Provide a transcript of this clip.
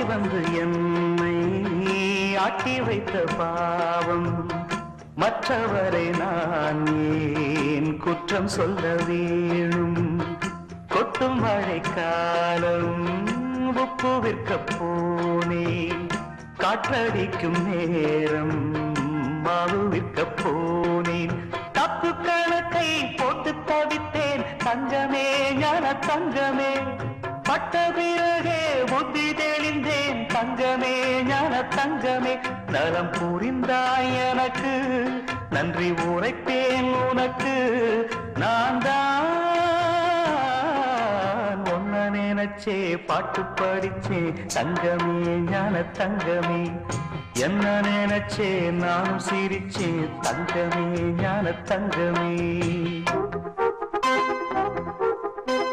வந்து என்னை ஆட்டி வைத்த பாவம் மற்றவரை நான் ஏன் குற்றம் சொல்ல வேணும் கொட்டும் மழைக்காலம் உப்பு விற்க போனேன் காற்றடிக்கும் நேரம் மாவு விற்க போனேன் தப்பு கணக்கை போட்டு தவித்தேன் தங்கமே ஞான தங்கமே பட்ட பிறகே புத்தி தெளிந்தேன் தங்கமே ஞான தங்கமே நலம் புரிந்தாய் எனக்கு நன்றி உரைப்பேன் உனக்கு நான் தான் ஒன்ன நினைச்சே பாட்டு படிச்சே தங்கமே ஞான தங்கமே என்ன நினைச்சே நானும் சிரிச்சே தங்கமே ஞான தங்கமே